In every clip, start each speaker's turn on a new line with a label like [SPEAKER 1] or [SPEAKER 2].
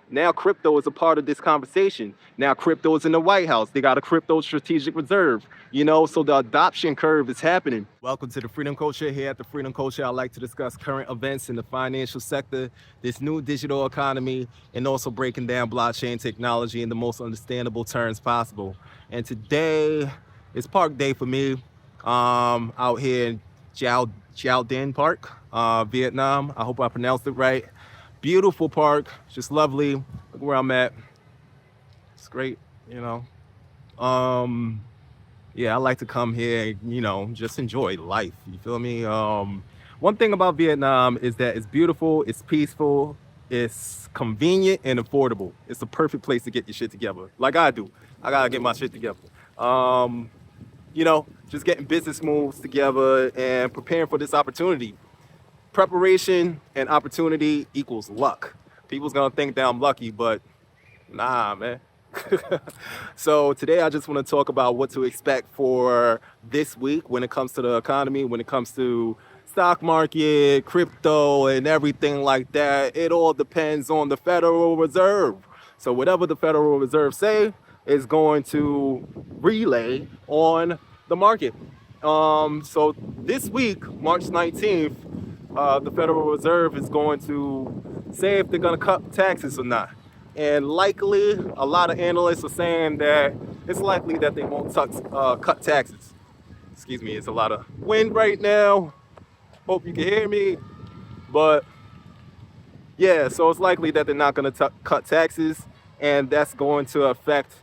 [SPEAKER 1] Now crypto is a part of this conversation. Now crypto is in the White House. They got a crypto strategic reserve, so the adoption curve is happening. Welcome to the FreedEm Culture. Here at the FreedEm Culture, I like to discuss current events in the financial sector, this new digital economy, and also breaking down blockchain technology in the most understandable terms possible. And today is Park Day for me, out here in Chiao Dinh Park, Vietnam. I hope I pronounced it right. Beautiful park, just lovely. Look where I'm at. It's great, you know. Yeah, I like to come here, just enjoy life. You feel me? One thing about Vietnam is that it's beautiful, it's peaceful, it's convenient and affordable. It's the perfect place to get your shit together. Like I do. I gotta get my shit together. Just getting business moves together and preparing for this opportunity. Preparation and opportunity equals luck. People's gonna think that I'm lucky, but nah, man. So today I just want to talk about what to expect for this week when it comes to the economy, when it comes to stock market, crypto, and everything like that. It all depends on the Federal Reserve. So whatever the Federal Reserve say is going to relay on the market. So this week, March 19th, the Federal Reserve is going to say if they're going to cut taxes or not. And likely, a lot of analysts are saying that it's likely that they won't cut taxes. Excuse me, it's a lot of wind right now. Hope you can hear me. But yeah, so it's likely that they're not going to cut taxes, and that's going to affect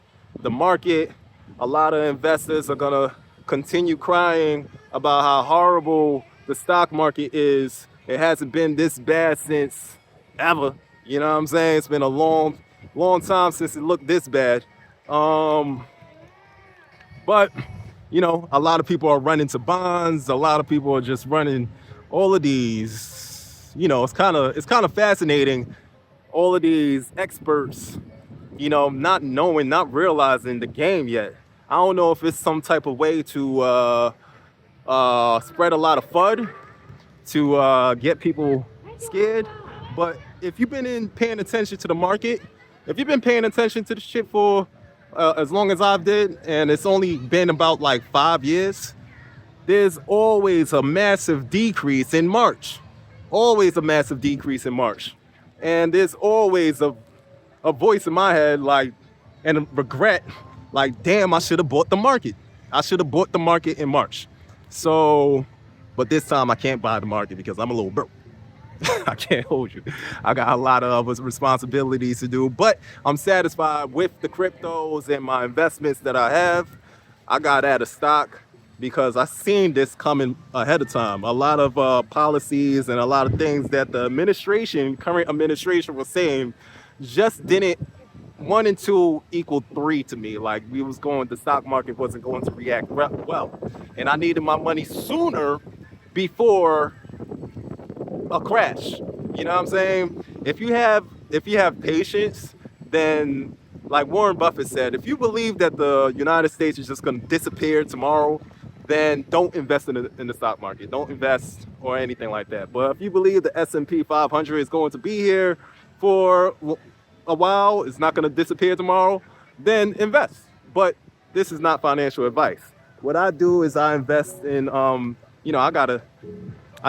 [SPEAKER 1] the market. A lot of investors are going to continue crying about how horrible the stock market is. It hasn't been this bad since ever. You know what I'm saying? It's been a long time since it looked this bad. But a lot of people are running to bonds. A lot of people are just running all of these. It's kind of fascinating. All of these experts, not realizing the game yet. I don't know if it's some type of way to spread a lot of FUD to get people scared. But if you've been paying attention to the market, if you've been paying attention to the shit for as long as I've did, and it's only been about like 5 years, there's always a massive decrease in March. Always a massive decrease in March. And there's always a voice in my head and a regret, damn, I should have bought the market. I should have bought the market in March. So, but this time I can't buy the market because I'm a little broke. I can't hold you. I got a lot of responsibilities to do, but I'm satisfied with the cryptos and my investments that I have. I got out of stock because I seen this coming ahead of time. A lot of policies and a lot of things that the current administration was saying just didn't. 1 and 2 equal 3 to me. The stock market wasn't going to react well. And I needed my money sooner before a crash. You know what I'm saying? If you have patience, then like Warren Buffett said, if you believe that the United States is just going to disappear tomorrow, then don't invest in the stock market. Don't invest or anything like that. But if you believe the S&P 500 is going to be here for a while, it's not going to disappear tomorrow, then invest. But this is not financial advice. What I do is I invest in, I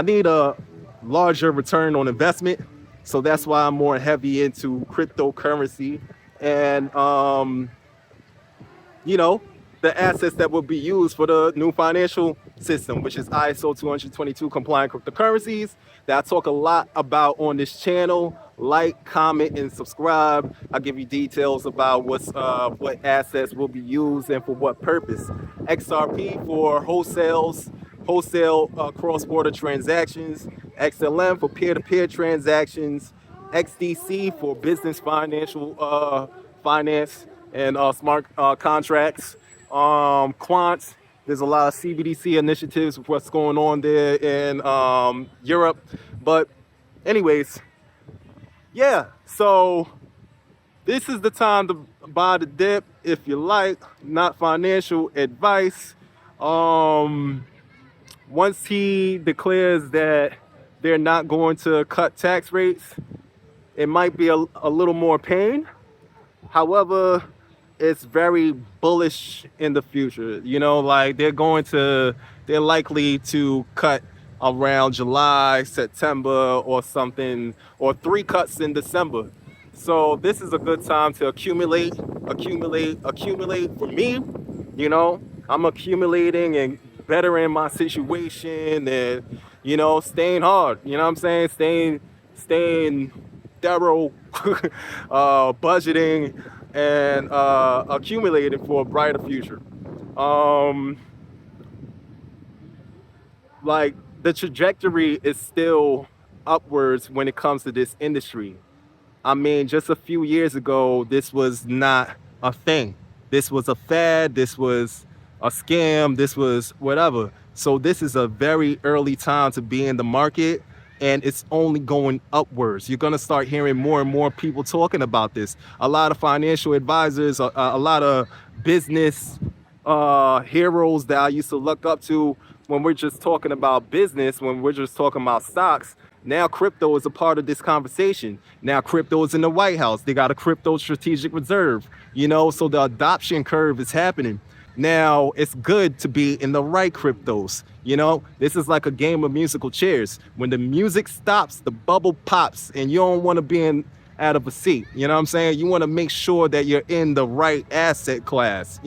[SPEAKER 1] need a larger return on investment. So that's why I'm more heavy into cryptocurrency and, the assets that will be used for the new financial system, which is ISO 222 compliant cryptocurrencies that I talk a lot about on this channel. Like, comment, and subscribe. I'll give you details about what assets will be used and for what purpose. XRP for wholesale cross-border transactions. XLM for peer-to-peer transactions. XDC for business finance and smart contracts. Quants, there's a lot of CBDC initiatives with what's going on there in Europe. But anyways, yeah, so this is the time to buy the dip if you like, not financial advice. Once he declares that they're not going to cut tax rates, It might be a little more pain. However, it's very bullish in the future. You know, like they're likely to cut around July, September, or something, or 3 cuts in December. So this is a good time to accumulate. For me, you know, I'm accumulating and bettering my situation, and staying hard. You know what I'm saying? Staying thorough, budgeting, and accumulating for a brighter future. Um, like the trajectory is still upwards when it comes to this industry. I mean, just a few years ago, this was not a thing. This was a fad. This was a scam. This was whatever. So this is a very early time to be in the market, and it's only going upwards. You're gonna start hearing more and more people talking about this. A lot of financial advisors, a lot of business heroes that I used to look up to when we're just talking about business, when we're just talking about stocks. Now crypto is a part of this conversation. Now crypto is in the White House. They got a crypto strategic reserve, so the adoption curve is happening. Now it's good to be in the right cryptos. This is like a game of musical chairs. When the music stops, the bubble pops, and you don't want to be out of a seat. You know what I'm saying? You want to make sure that you're in the right asset class.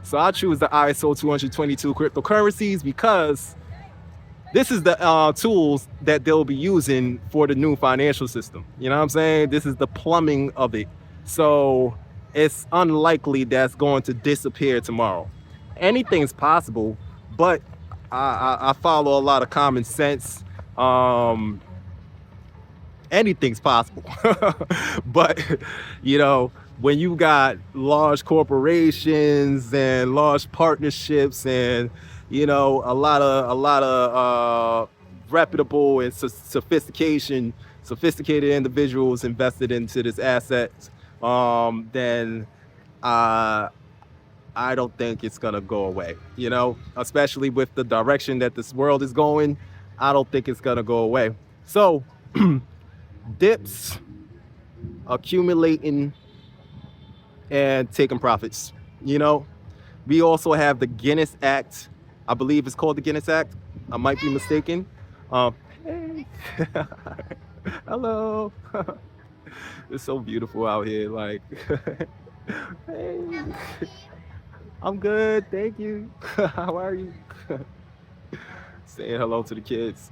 [SPEAKER 1] So I choose the ISO 222 cryptocurrencies because this is the tools that they'll be using for the new financial system. You know what I'm saying? This is the plumbing of it. So it's unlikely that's going to disappear tomorrow. Anything's possible, but I follow a lot of common sense. Anything's possible. But, when you got large corporations and large partnerships and a lot of reputable and sophisticated individuals invested into this asset, then I don't think it's gonna go away. Especially with the direction that this world is going, I don't think it's gonna go away. So dips, accumulating, and taking profits. We also have the Guinness Act. I believe it's called the Guinness Act. I might be mistaken. Hey. Hello. It's so beautiful out here. Like, hey. I'm good, thank you. How are you? Saying hello to the kids.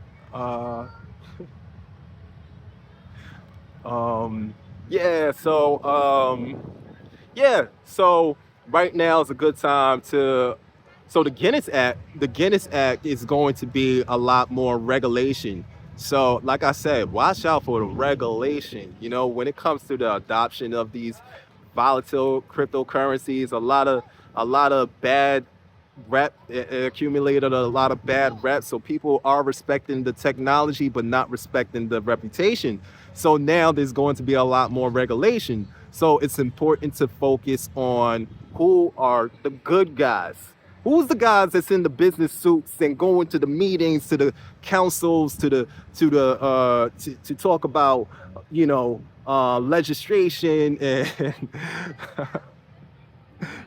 [SPEAKER 1] Yeah. So right now is a good time to. So the Guinness Act is going to be a lot more regulation. So like I said, watch out for the regulation. When it comes to the adoption of these volatile cryptocurrencies, a lot of bad rep accumulated a lot of bad reps. So people are respecting the technology but not respecting the reputation. So now there's going to be a lot more regulation. So it's important to focus on who are the good guys. Who's the guys that's in the business suits and going to the meetings, to the councils, to talk about legislation and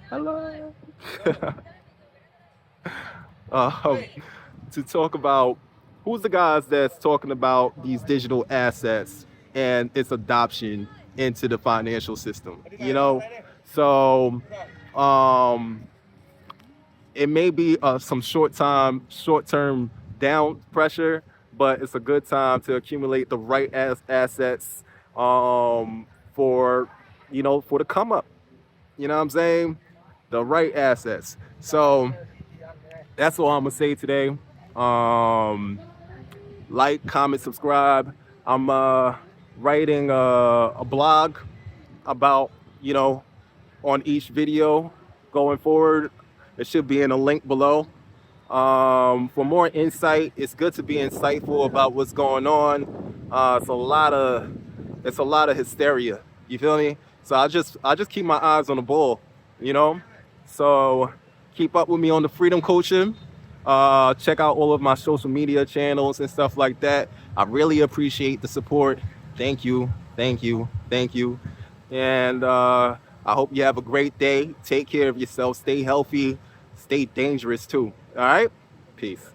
[SPEAKER 1] hello. To talk about who's the guys that's talking about these digital assets and its adoption into the financial system. So it may be some short-term down pressure, but it's a good time to accumulate the right assets for the come up. You know what I'm saying? The right assets. So that's all I'm gonna say today. Like, comment, subscribe. I'm writing a blog about on each video going forward. It should be in a link below. For more insight, it's good to be insightful about what's going on. It's a lot of hysteria. You feel me? So I just keep my eyes on the ball. So keep up with me on the FreedEm Culture. Check out all of my social media channels and stuff like that. I really appreciate the support. Thank you. Thank you. Thank you. And I hope you have a great day. Take care of yourself. Stay healthy. Stay dangerous too. All right? Peace.